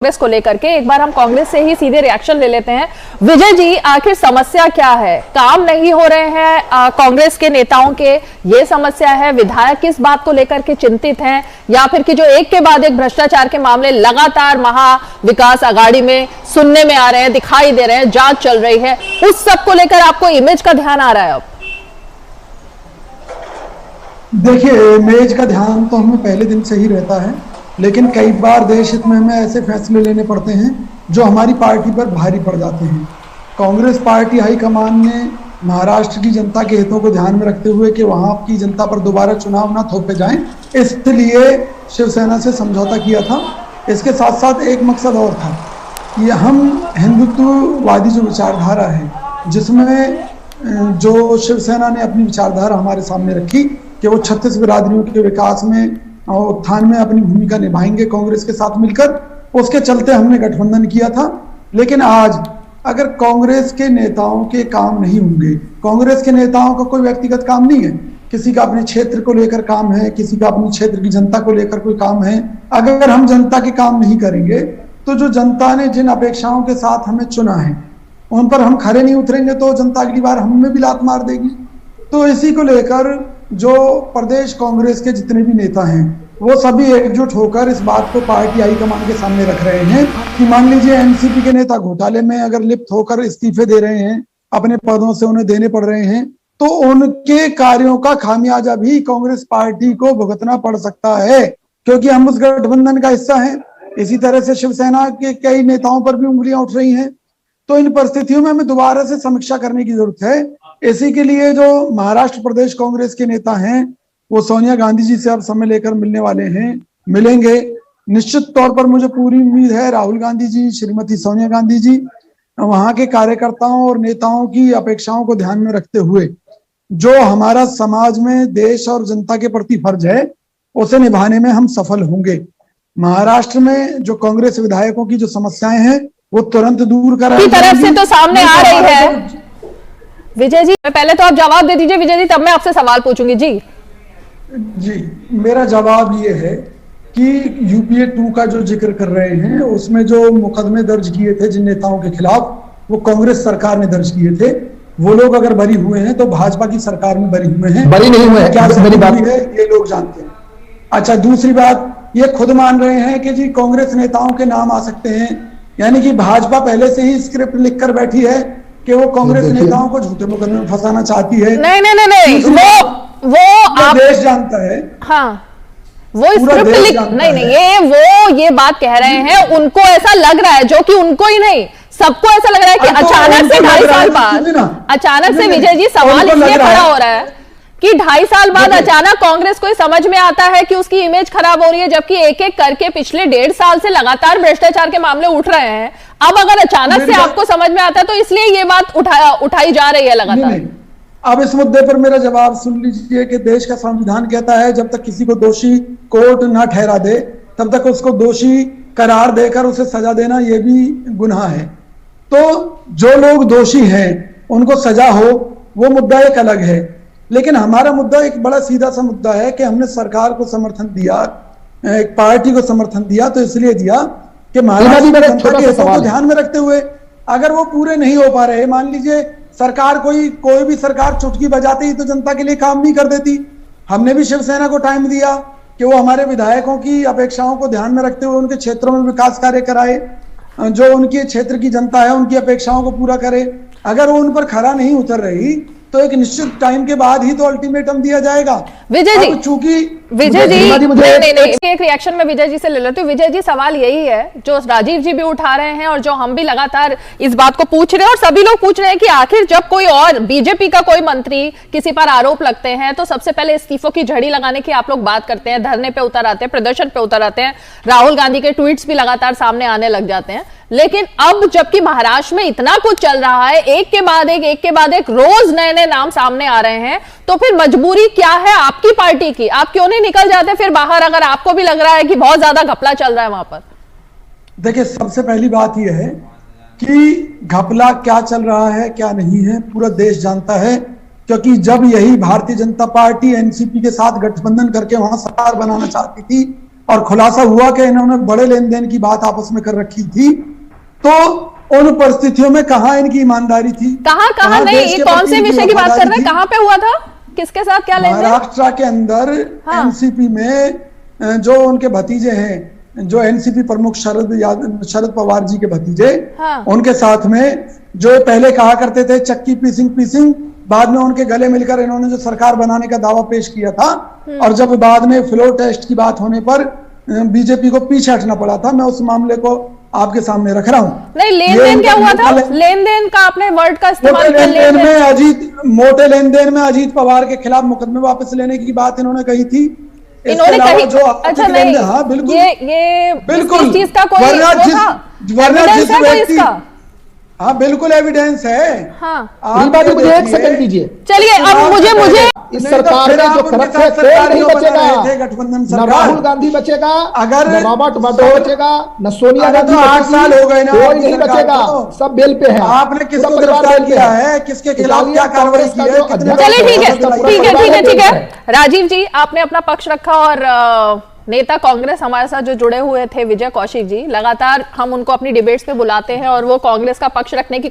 कांग्रेस को लेकर के एक बार हम कांग्रेस से ही सीधे रिएक्शन ले लेते हैं। विजय जी, आखिर समस्या क्या है? काम नहीं हो रहे हैं कांग्रेस के नेताओं के, ये समस्या है? विधायक किस बात को लेकर के चिंतित हैं, या फिर कि जो एक के बाद एक भ्रष्टाचार के मामले लगातार महा विकास आघाड़ी में सुनने में आ रहे हैं, दिखाई दे रहे हैं, जांच चल रही है, उस सब को लेकर आपको इमेज का ध्यान आ रहा है? अब देखिए, इमेज का ध्यान तो हमें पहले दिन से ही रहता है, लेकिन कई बार देश हित में हमें ऐसे फैसले लेने पड़ते हैं जो हमारी पार्टी पर भारी पड़ जाते हैं। कांग्रेस पार्टी हाईकमान ने महाराष्ट्र की जनता के हितों को ध्यान में रखते हुए कि वहां की जनता पर दोबारा चुनाव ना थोपे जाएं, इसलिए शिवसेना से समझौता किया था। इसके साथ साथ एक मकसद और था कि हम हिंदुत्ववादी जो विचारधारा है, जिसमें जो शिवसेना ने अपनी विचारधारा हमारे सामने रखी कि वो 36 बिरादरियों के विकास में और उत्थान में अपनी भूमिका निभाएंगे कांग्रेस के साथ मिलकर, उसके चलते हमने गठबंधन किया था। लेकिन आज अगर कांग्रेस के नेताओं के काम नहीं होंगे, कांग्रेस के नेताओं का कोई व्यक्तिगत काम नहीं है, किसी का अपने क्षेत्र को लेकर काम है, किसी का अपने क्षेत्र की जनता को लेकर कोई काम है, अगर हम जनता के काम नहीं करेंगे तो जो जनता ने जिन अपेक्षाओं के साथ हमें चुना है उन पर हम खरे नहीं उतरेंगे तो जनता अगली बार हमें भी लात मार देगी। तो इसी को लेकर जो प्रदेश कांग्रेस के जितने भी नेता हैं वो सभी एकजुट होकर इस बात को पार्टी हाईकमान के सामने रख रहे हैं कि मान लीजिए एनसीपी के नेता घोटाले में अगर लिप्त होकर इस्तीफे दे रहे हैं, अपने पदों से उन्हें देने पड़ रहे हैं, तो उनके कार्यों का खामियाजा भी कांग्रेस पार्टी को भुगतना पड़ सकता है, क्योंकि हम उस गठबंधन का हिस्सा हैं। इसी तरह से शिवसेना के कई नेताओं पर भी उंगलियां उठ रही हैं। तो इन परिस्थितियों में हमें दोबारा से समीक्षा करने की जरूरत है। इसी के लिए जो महाराष्ट्र प्रदेश कांग्रेस के नेता हैं वो सोनिया गांधी जी से अब समय लेकर मिलने वाले हैं, मिलेंगे। निश्चित तौर पर मुझे पूरी उम्मीद है राहुल गांधी जी, श्रीमती सोनिया गांधी जी वहां के कार्यकर्ताओं और नेताओं की अपेक्षाओं को ध्यान में रखते हुए जो हमारा समाज में देश और जनता के प्रति फर्ज है उसे निभाने में हम सफल होंगे। महाराष्ट्र में जो कांग्रेस विधायकों की जो समस्याएं हैं वो तुरंत दूर कराई तरफ से तो सामने आ रही है। विजय जी, पहले तो आप जवाब दे दीजिए विजय जी, तब मैं आपसे सवाल पूछूंगी। जी, मेरा जवाब ये है कि यूपीए 2 का जो जिक्र कर रहे हैं उसमें जो मुकदमे दर्ज किए थे जिन नेताओं के खिलाफ वो कांग्रेस सरकार ने दर्ज किए थे। वो लोग अगर बरी हुए हैं तो भाजपा की सरकार में बरी हुए हैं, बरी नहीं हुए हैं, क्या मेरी बात है ये लोग जानते हैं। अच्छा, दूसरी बात, ये खुद मान रहे हैं कि जी कांग्रेस नेताओं के नाम आ सकते हैं, यानी कि भाजपा पहले से ही स्क्रिप्ट लिखकर बैठी है कि वो कांग्रेस नेताओं को झूठे मुकदमे में फंसाना चाहती है। नहीं, वो आप देश जानता है। हाँ, वो स्क्रिप्ट ये बात कह रहे हैं, उनको ऐसा लग रहा है, जो कि उनको ही नहीं सबको ऐसा लग रहा है कि अचानक से 2.5 साल बाद अचानक से विजय जी सवाल इसलिए खड़ा हो रहा है कि 2.5 साल बाद अचानक कांग्रेस को समझ में आता है कि उसकी इमेज खराब हो रही है, जबकि एक एक करके पिछले 1.5 साल से लगातार भ्रष्टाचार के मामले उठ रहे हैं। अब अगर अचानक से आपको समझ में आता है तो इसलिए ये बात उठाई जा रही है लगातार। अब इस मुद्दे पर मेरा जवाब सुन लीजिए कि देश का संविधान कहता है जब तक किसी को दोषी कोर्ट ना ठहरा दे तब तक उसको दोषी करार देकर उसे सजा देना यह भी गुनाह है। तो जो लोग दोषी हैं उनको सजा हो वो मुद्दा एक अलग है, लेकिन हमारा मुद्दा एक बड़ा सीधा सा मुद्दा है कि हमने सरकार को समर्थन दिया, एक पार्टी को समर्थन दिया, तो इसलिए दिया कि महाराष्ट्र के हितों को ध्यान में रखते हुए अगर वो पूरे नहीं हो पा रहे, मान लीजिए सरकार कोई भी सरकार चुटकी बजाती ही तो जनता के लिए काम नहीं कर देती। हमने भी शिवसेना को टाइम दिया कि वो हमारे विधायकों की अपेक्षाओं को ध्यान में रखते हुए उनके क्षेत्रों में विकास कार्य कराए, जो उनके क्षेत्र की जनता है उनकी अपेक्षाओं को पूरा करे। अगर वो उन पर खरा नहीं उतर रही तो एक निश्चित टाइम के बाद ही तो अल्टीमेटम दिया जाएगा। विजय जी, चूंकि विजय जी एक रिएक्शन में विजय जी से ले लेते हैं। विजय जी, सवाल यही है जो राजीव जी भी उठा रहे हैं और जो हम भी लगातार इस बात को पूछ रहे हैं और सभी लोग पूछ रहे हैं कि आखिर जब कोई और बीजेपी का कोई मंत्री किसी पर आरोप लगते हैं तो सबसे पहले इस्तीफों की झड़ी लगाने की आप लोग बात करते हैं, धरने पे उतर आते हैं, प्रदर्शन पे उतर आते हैं, राहुल गांधी के ट्वीट्स भी लगातार सामने आने लग जाते हैं। लेकिन अब जबकि महाराष्ट्र में इतना कुछ चल रहा है, एक के बाद एक रोज नए नए नाम सामने आ रहे हैं, तो फिर मजबूरी क्या है आपकी पार्टी की? आप क्यों नहीं निकल जाते फिर बाहर अगर आपको भी लग रहा है कि बहुत ज्यादा घपला चल रहा है वहां पर? देखिए, सबसे पहली बात यह है कि घपला क्या चल रहा है क्या नहीं है पूरा देश जानता है, क्योंकि जब यही भारतीय जनता पार्टी एनसीपी के साथ गठबंधन करके वहां सरकार बनाना चाहती थी और खुलासा हुआ कि इन्होंने बड़े लेन देन की बात आपस में कर रखी थी, तो उन परिस्थितियों में कहां इनकी ईमानदारी थी, कहां नहीं, ये कौन से विषय की बात कर रहे हैं, कहां पे हुआ था, किसके साथ क्या लेन देन? महाराष्ट्र के अंदर एनसीपी में जो उनके भतीजे हैं, जो एनसीपी प्रमुख शरद पवार जी के भतीजे, उनके साथ में जो पहले कहा करते थे चक्की पीसिंग, बाद में उनके गले मिलकर इन्होंने जो सरकार बनाने का दावा पेश किया था, और जब बाद में फ्लोर टेस्ट की बात होने पर बीजेपी को पीछे हटना पड़ा था, मैं उस मामले को आपके सामने रख रहा हूं। नहीं, लेन देन क्या हुआ था? लेन देन का आपने वर्ड का इस्तेमाल किया। मोटे लेन देन में अजीत पवार के खिलाफ मुकदमे वापस लेने की बात इन्होंने कही थी। इन्होंने कही जो अच्छा नहीं, हाँ बिल्कुल, ये बिल्कुल इस चीज का कोई वरना जिस व्यक्ति, हाँ बिल्कुल एविडेंस है। हाँ मुझे एक सेकंड दीजिए। चलिए अब मुझे इस सरकार का जो खर्च है कोई नहीं बचेगा, गठबंधन न राहुल गांधी बचेगा, अगर न रॉबर्ट वाड्रा बचेगा, न सोनिया गांधी, 8 साल हो गए ना, कोई नहीं बचेगा, सब बेल पे है। आपने किसको गिरफ्तार किया है, किसके खिलाफ क्या कार्रवाई की है? चलिए ठीक है राजीव जी, आपने अपना पक्ष रखा और नेता कांग्रेस हमारे साथ जो जुड़े हुए थे विजय कौशिक जी, लगातार हम उनको अपनी डिबेट्स पे बुलाते हैं और वो कांग्रेस का पक्ष रखने की